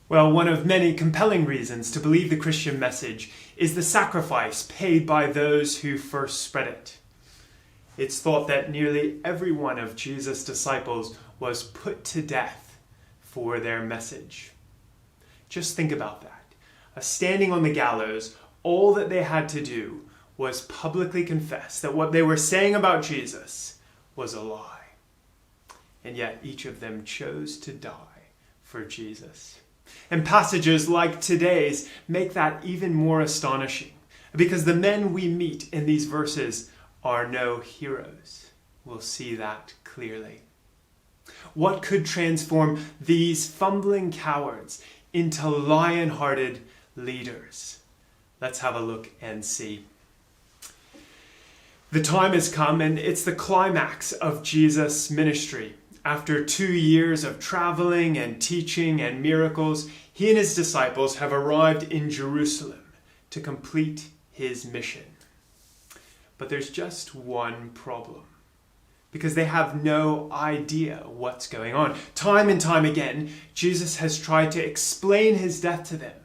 Well, one of many compelling reasons to believe the Christian message is the sacrifice paid by those who first spread it. It's thought that nearly every one of Jesus' disciples was put to death for their message. Just think about that. Standing on the gallows, all that they had to do was publicly confess that what they were saying about Jesus was a lie. And yet each of them chose to die for Jesus. And passages like today's make that even more astonishing, because the men we meet in these verses are no heroes. We'll see that clearly. What could transform these fumbling cowards into lion-hearted leaders? Let's have a look and see. The time has come, and it's the climax of Jesus' ministry. After 2 years of traveling and teaching and miracles, he and his disciples have arrived in Jerusalem to complete his mission. But there's just one problem, because they have no idea what's going on. Time and time again, Jesus has tried to explain his death to them,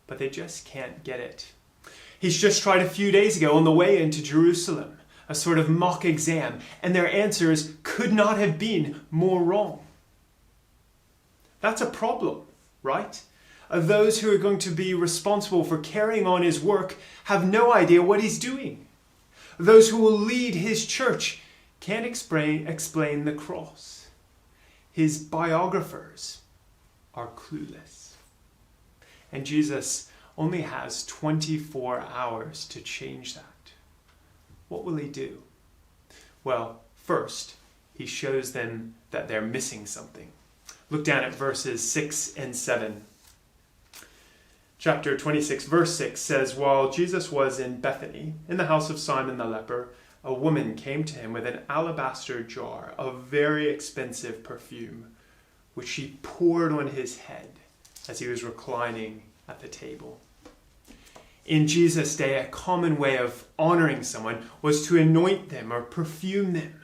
but they just can't get it. He's just tried a few days ago on the way into Jerusalem, a sort of mock exam, and their answers could not have been more wrong. That's a problem, right? Those who are going to be responsible for carrying on his work have no idea what he's doing. Those who will lead his church can't explain the cross. His biographers are clueless. And Jesus only has 24 hours to change that. What will he do? Well, first, he shows them that they're missing something. Look down at verses 6 and 7. Chapter 26, verse 6 says, "While Jesus was in Bethany, in the house of Simon the leper, a woman came to him with an alabaster jar of very expensive perfume, which she poured on his head as he was reclining at the table." In Jesus' day, a common way of honoring someone was to anoint them or perfume them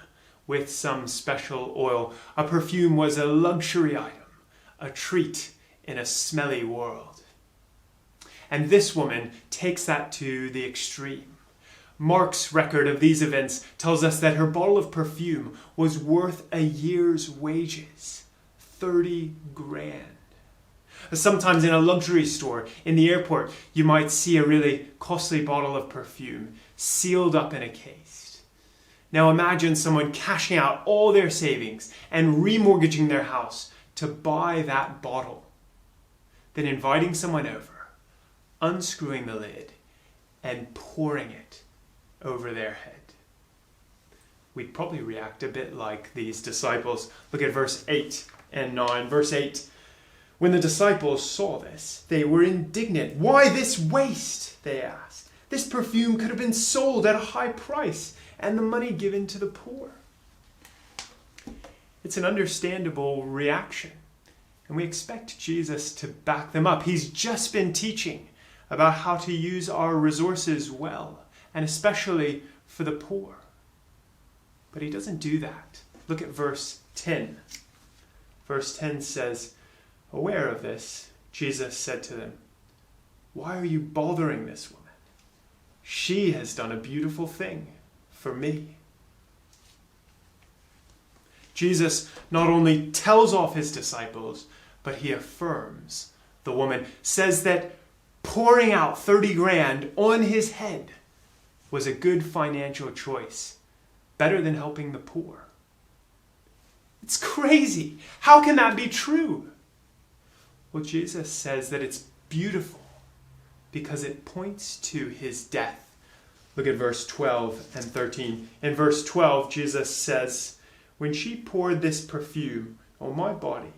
with some special oil. A perfume was a luxury item, a treat in a smelly world. And this woman takes that to the extreme. Mark's record of these events tells us that her bottle of perfume was worth a year's wages, 30 grand. Sometimes in a luxury store, in the airport, you might see a really costly bottle of perfume sealed up in a case. Now imagine someone cashing out all their savings and remortgaging their house to buy that bottle. Then inviting someone over, unscrewing the lid, and pouring it over their head. We'd probably react a bit like these disciples. Look at verse 8 and 9. Verse 8. "When the disciples saw this, they were indignant. 'Why this waste?' they asked. 'This perfume could have been sold at a high price and the money given to the poor.'" It's an understandable reaction, and we expect Jesus to back them up. He's just been teaching about how to use our resources well, and especially for the poor. But he doesn't do that. Look at verse 10. Verse 10 says, "Aware of this, Jesus said to them, 'Why are you bothering this woman? She has done a beautiful thing for me.'" Jesus not only tells off his disciples, but he affirms the woman, says that pouring out 30 grand on his head was a good financial choice, better than helping the poor. It's crazy. How can that be true? Well, Jesus says that it's beautiful because it points to his death. Look at verse 12 and 13. In verse 12, Jesus says, "When she poured this perfume on my body,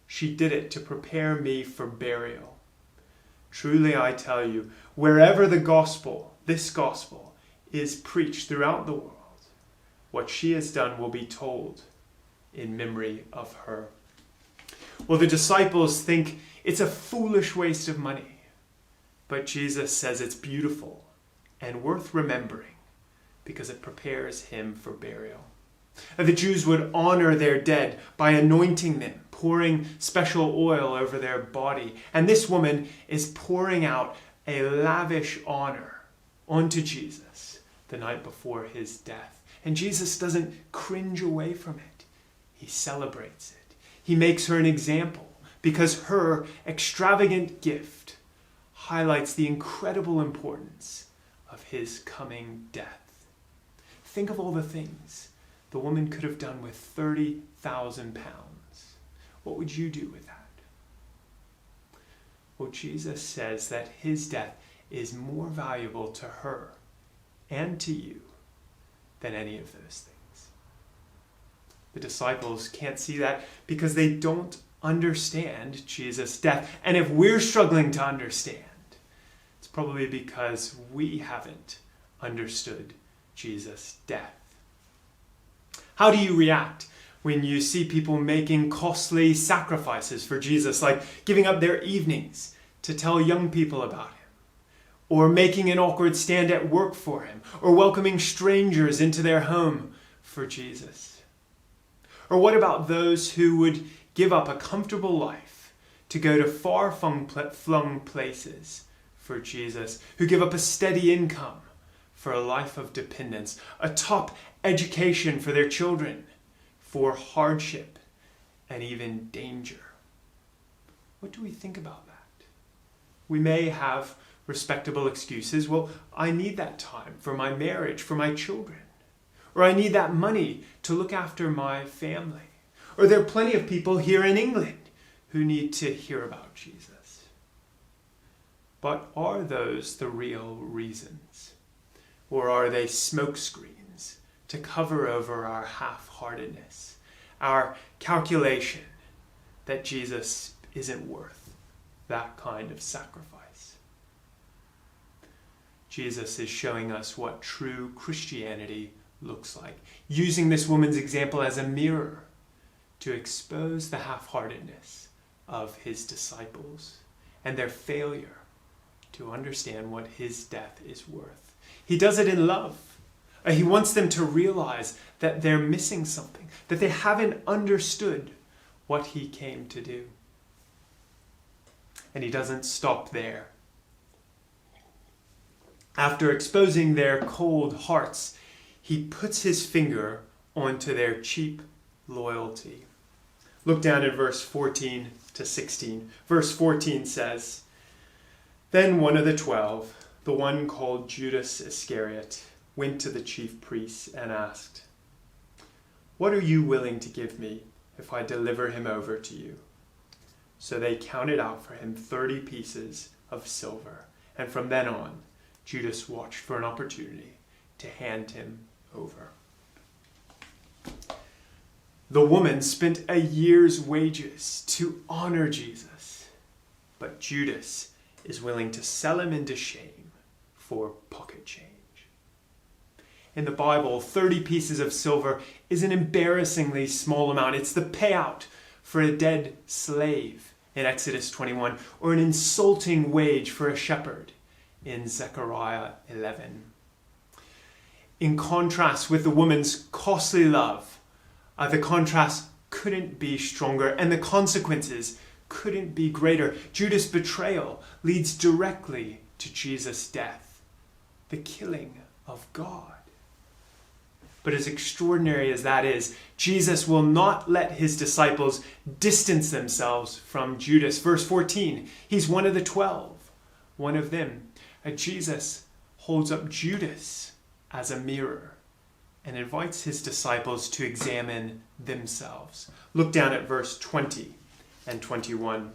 she did it to prepare me for burial. Truly I tell you, wherever this gospel, is preached throughout the world, what she has done will be told in memory of her." Well, the disciples think it's a foolish waste of money, but Jesus says it's beautiful and worth remembering because it prepares him for burial. The Jews would honor their dead by anointing them, pouring special oil over their body. And this woman is pouring out a lavish honor onto Jesus the night before his death. And Jesus doesn't cringe away from it. He celebrates it. He makes her an example because her extravagant gift highlights the incredible importance of his coming death. Think of all the things the woman could have done with 30,000 pounds. What would you do with that? Well, Jesus says that his death is more valuable to her and to you than any of those things. The disciples can't see that because they don't understand Jesus' death. And if we're struggling to understand, it's probably because we haven't understood Jesus' death. How do you react when you see people making costly sacrifices for Jesus, like giving up their evenings to tell young people about him, or making an awkward stand at work for him, or welcoming strangers into their home for Jesus? Or what about those who would give up a comfortable life to go to far-flung places for Jesus, who give up a steady income for a life of dependence, a top education for their children, for hardship and even danger? What do we think about that? We may have respectable excuses. Well, I need that time for my marriage, for my children. Or I need that money to look after my family. Or there are plenty of people here in England who need to hear about Jesus. But are those the real reasons? Or are they smokescreens to cover over our half-heartedness, our calculation that Jesus isn't worth that kind of sacrifice? Jesus is showing us what true Christianity looks like, using this woman's example as a mirror to expose the half-heartedness of his disciples and their failure to understand what his death is worth. He does it in love. He wants them to realize that they're missing something, that they haven't understood what he came to do. And he doesn't stop there. After exposing their cold hearts, he puts his finger onto their cheap loyalty. Look down at verse 14 to 16. Verse 14 says, "Then one of the 12, the one called Judas Iscariot, went to the chief priests and asked, 'What are you willing to give me if I deliver him over to you?' So they counted out for him 30 pieces of silver. And from then on, Judas watched for an opportunity to hand him over." The woman spent a year's wages to honor Jesus, but Judas is willing to sell him into shame for pocket change. In the Bible, 30 pieces of silver is an embarrassingly small amount. It's the payout for a dead slave in Exodus 21, or an insulting wage for a shepherd in Zechariah 11. In contrast with the woman's costly love, the contrast couldn't be stronger, and the consequences couldn't be greater. Judas' betrayal leads directly to Jesus' death, the killing of God. But as extraordinary as that is, Jesus will not let his disciples distance themselves from Judas. Verse 14, he's one of the 12, one of them. Jesus holds up Judas as a mirror and invites his disciples to examine themselves. Look down at verse 20 and 21.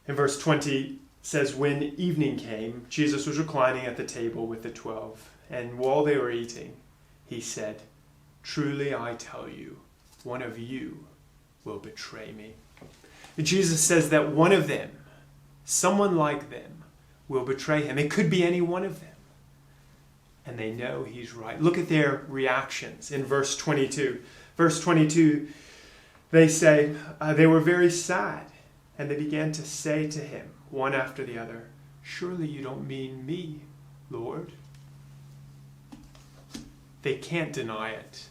In verse 20 says, "When evening came, Jesus was reclining at the table with the 12, and while they were eating, he said, 'Truly I tell you, one of you will betray me.'" Jesus says that one of them, someone like them, will betray him. It could be any one of them. And they know he's right. Look at their reactions in verse 22. Verse 22, they say, they were very sad, and they began to say to him, one after the other, "Surely you don't mean me, Lord?" They can't deny it.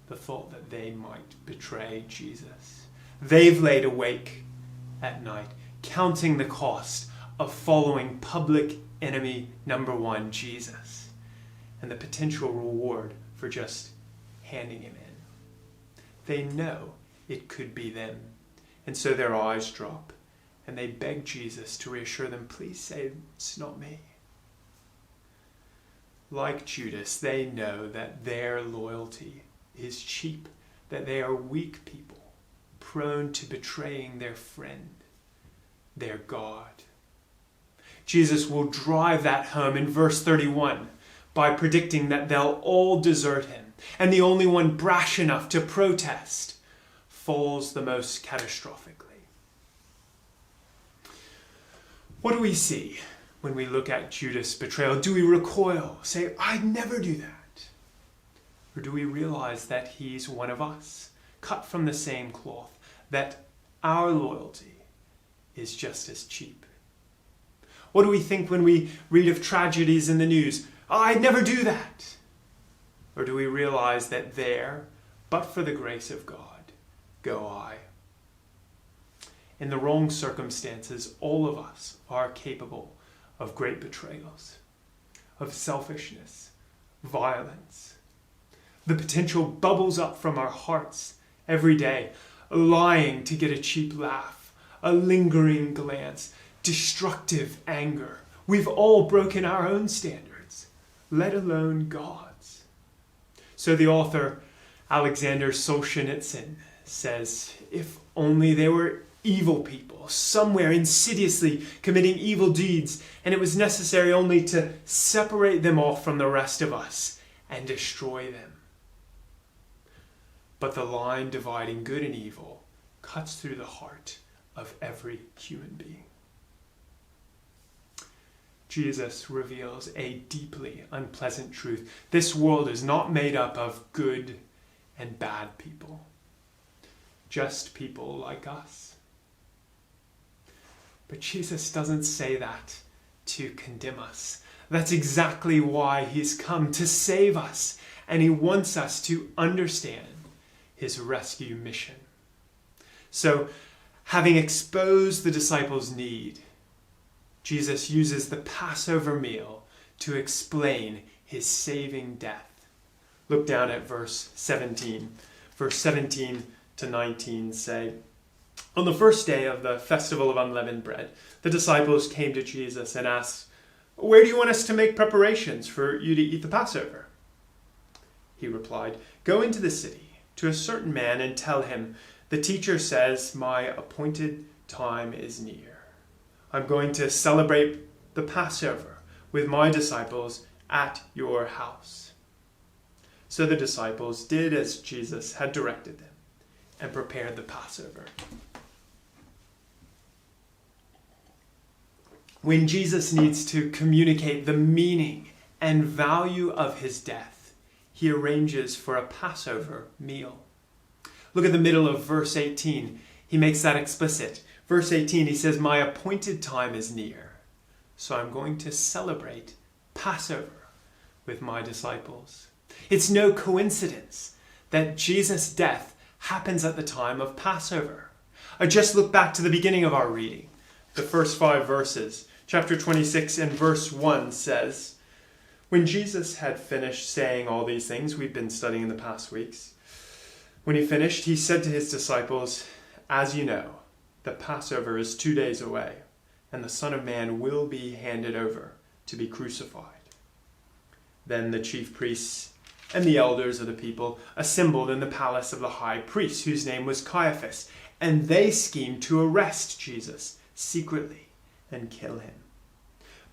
the thought that they might betray Jesus. They've laid awake at night, counting the cost of following public enemy number one, Jesus, and the potential reward for just handing him in. They know it could be them, and so their eyes drop, and they beg Jesus to reassure them, please say it's not me. Like Judas, they know that their loyalty is cheap, that they are weak people, prone to betraying their friend, their God. Jesus will drive that home in verse 31 by predicting that they'll all desert him, and the only one brash enough to protest falls the most catastrophically. What do we see when we look at Judas' betrayal? Do we recoil, say, I'd never do that? Or do we realize that he's one of us, cut from the same cloth, that our loyalty is just as cheap? What do we think when we read of tragedies in the news? I'd never do that. Or do we realize that there, but for the grace of God, go I? In the wrong circumstances, all of us are capable of great betrayals, of selfishness, violence. The potential bubbles up from our hearts every day, lying to get a cheap laugh, a lingering glance, destructive anger. We've all broken our own standards, let alone God's. So the author Alexander Solzhenitsyn says, if only they were evil people, somewhere insidiously committing evil deeds, and it was necessary only to separate them off from the rest of us and destroy them. But the line dividing good and evil cuts through the heart of every human being. Jesus reveals a deeply unpleasant truth. This world is not made up of good and bad people, just people like us. But Jesus doesn't say that to condemn us. That's exactly why he's come, to save us, and he wants us to understand his rescue mission. So, having exposed the disciples' need, Jesus uses the Passover meal to explain his saving death. Look down at verse 17. Verse 17 to 19 say, on the first day of the festival of unleavened bread, the disciples came to Jesus and asked, where do you want us to make preparations for you to eat the Passover? He replied, go into the city to a certain man and tell him, the teacher says, my appointed time is near. I'm going to celebrate the Passover with my disciples at your house. So the disciples did as Jesus had directed them and prepared the Passover. When Jesus needs to communicate the meaning and value of his death, he arranges for a Passover meal. Look at the middle of verse 18. He makes that explicit. Verse 18, he says, my appointed time is near, so I'm going to celebrate Passover with my disciples. It's no coincidence that Jesus' death happens at the time of Passover. Just look back to the beginning of our reading. The first 5 verses. Chapter 26 and verse 1 says, when Jesus had finished saying all these things we've been studying in the past weeks, when he finished, he said to his disciples, as you know, the Passover is 2 days away, and the Son of Man will be handed over to be crucified. Then the chief priests and the elders of the people assembled in the palace of the high priest, whose name was Caiaphas, and they schemed to arrest Jesus secretly and kill him.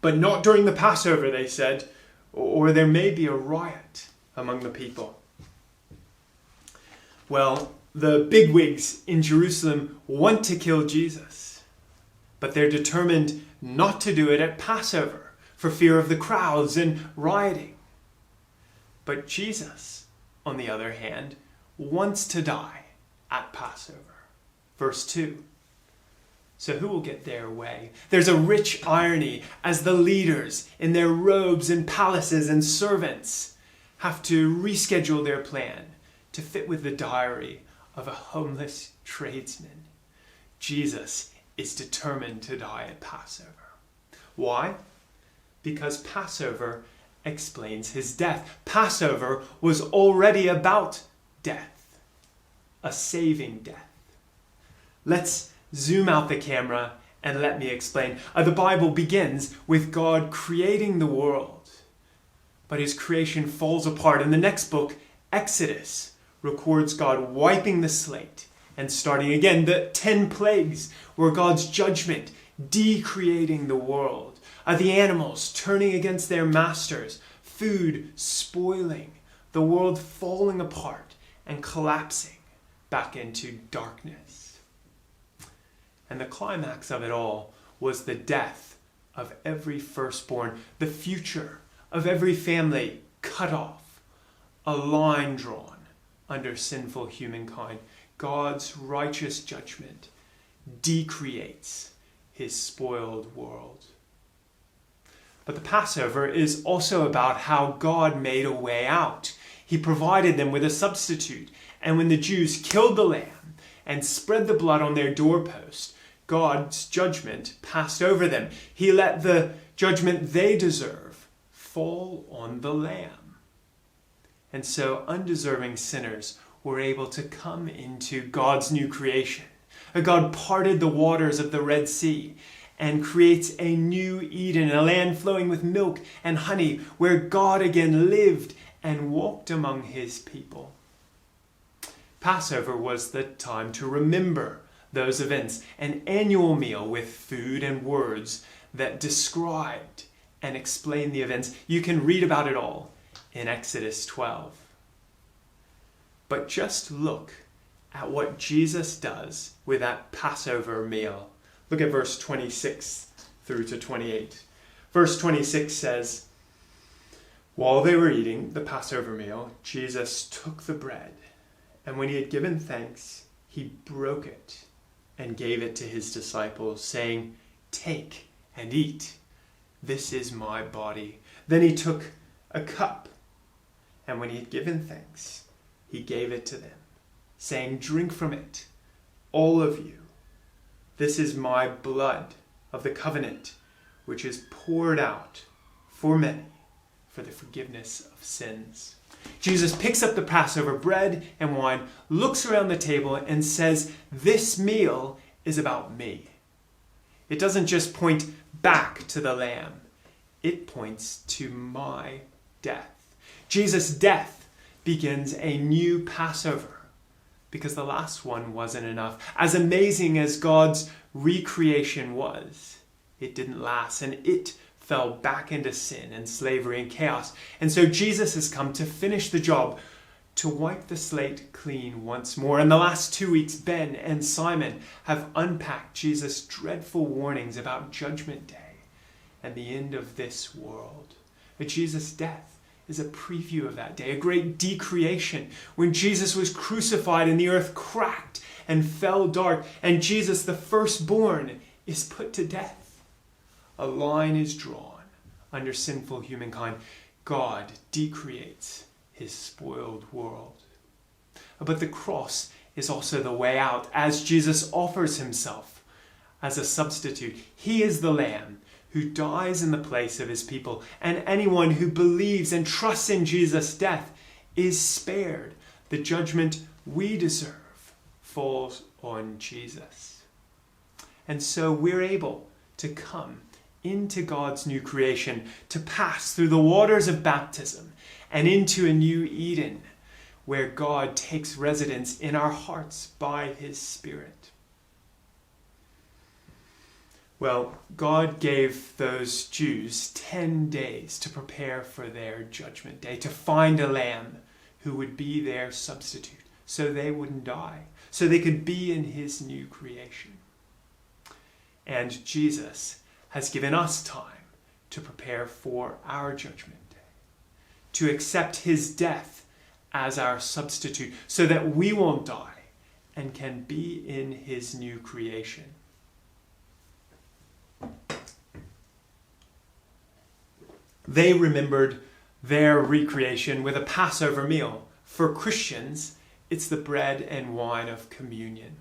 But not during the Passover, they said, or there may be a riot among the people. Well, the bigwigs in Jerusalem want to kill Jesus, but they're determined not to do it at Passover for fear of the crowds and rioting. But Jesus, on the other hand, wants to die at Passover. Verse 2. So who will get their way? There's a rich irony as the leaders in their robes and palaces and servants have to reschedule their plan to fit with the diary of a homeless tradesman. Jesus is determined to die at Passover. Why? Because Passover explains his death. Passover was already about death, a saving death. Let's zoom out the camera and let me explain. The Bible begins with God creating the world, but his creation falls apart. In the next book, Exodus, records God wiping the slate and starting again. The 10 plagues were God's judgment, decreating the world. The animals turning against their masters, food spoiling, the world falling apart and collapsing back into darkness. And the climax of it all was the death of every firstborn, the future of every family cut off, a line drawn under sinful humankind. God's righteous judgment decreates his spoiled world. But the Passover is also about how God made a way out. He provided them with a substitute. And when the Jews killed the lamb and spread the blood on their doorpost, God's judgment passed over them. He let the judgment they deserve fall on the lamb. And so undeserving sinners were able to come into God's new creation. God parted the waters of the Red Sea and creates a new Eden, a land flowing with milk and honey, where God again lived and walked among his people. Passover was the time to remember those events, an annual meal with food and words that described and explained the events. You can read about it all in Exodus 12. But just look at what Jesus does with that Passover meal. Look at verse 26 through to 28. Verse 26 says, "While they were eating the Passover meal, Jesus took the bread, and when he had given thanks, he broke it and gave it to his disciples, saying, 'Take and eat. This is my body.' Then he took a cup, and when he had given thanks, he gave it to them, saying, 'Drink from it, all of you. This is my blood of the covenant, which is poured out for many for the forgiveness of sins.'" Jesus picks up the Passover bread and wine, looks around the table, and says, "This meal is about me." It doesn't just point back to the lamb. It points to my death. Jesus' death begins a new Passover, because the last one wasn't enough. As amazing as God's recreation was, it didn't last, and it fell back into sin and slavery and chaos. And so Jesus has come to finish the job, to wipe the slate clean once more. In the last 2 weeks, Ben and Simon have unpacked Jesus' dreadful warnings about Judgment Day and the end of this world. But Jesus' death is a preview of that day, a great decreation, when Jesus was crucified and the earth cracked and fell dark, and Jesus, the firstborn, is put to death. A line is drawn under sinful humankind. God decreates his spoiled world. But the cross is also the way out, as Jesus offers himself as a substitute. He is the Lamb who dies in the place of his people, and anyone who believes and trusts in Jesus' death is spared. The judgment we deserve falls on Jesus. And so we're able to come into God's new creation, to pass through the waters of baptism and into a new Eden, where God takes residence in our hearts by his Spirit. Well, God gave those Jews 10 days to prepare for their judgment day, to find a lamb who would be their substitute, so they wouldn't die, so they could be in his new creation. And Jesus has given us time to prepare for our judgment day, to accept his death as our substitute, so that we won't die and can be in his new creation. They remembered their recreation with a Passover meal. For Christians, It's the bread and wine of communion.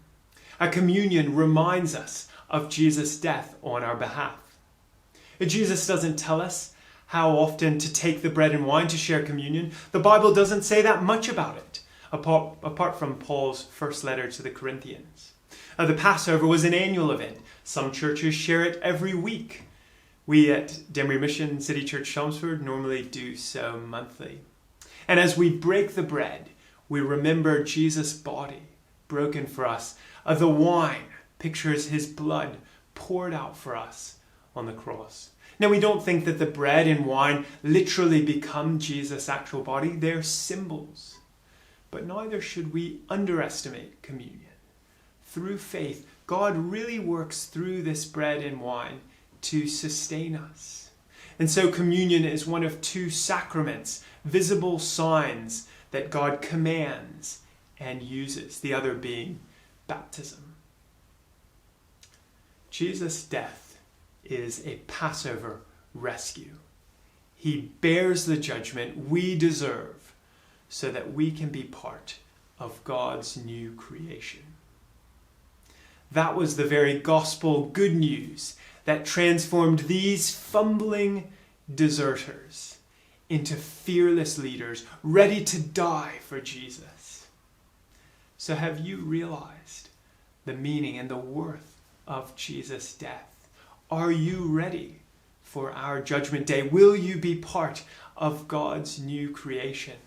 A communion reminds us of Jesus' death on our behalf. Jesus doesn't tell us how often to take the bread and wine to share communion. The Bible doesn't say that much about it, apart from Paul's first letter to the Corinthians. The Passover was an annual event. Some churches share it every week. We at Danbury Mission City Church Chelmsford normally do so monthly. And as we break the bread, we remember Jesus' body broken for us. The wine pictures his blood poured out for us on the cross. Now, we don't think that the bread and wine literally become Jesus' actual body. They're symbols. But neither should we underestimate communion. Through faith, God really works through this bread and wine to sustain us. And so communion is one of two sacraments, visible signs that God commands and uses, the other being baptism. Jesus' death is a Passover rescue. He bears the judgment we deserve so that we can be part of God's new creation. That was the very gospel good news that transformed these fumbling deserters into fearless leaders ready to die for Jesus. So have you realized the meaning and the worth of Jesus' death? Are you ready for our judgment day? Will you be part of God's new creation?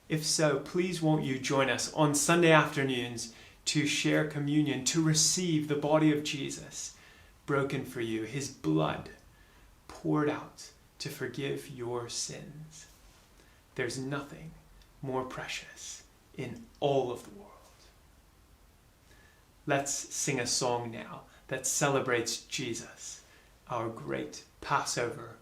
If so, please won't you join us on Sunday afternoons to share communion, to receive the body of Jesus broken for you, his blood poured out to forgive your sins. There's nothing more precious in all of the world. Let's sing a song now that celebrates Jesus, our great Passover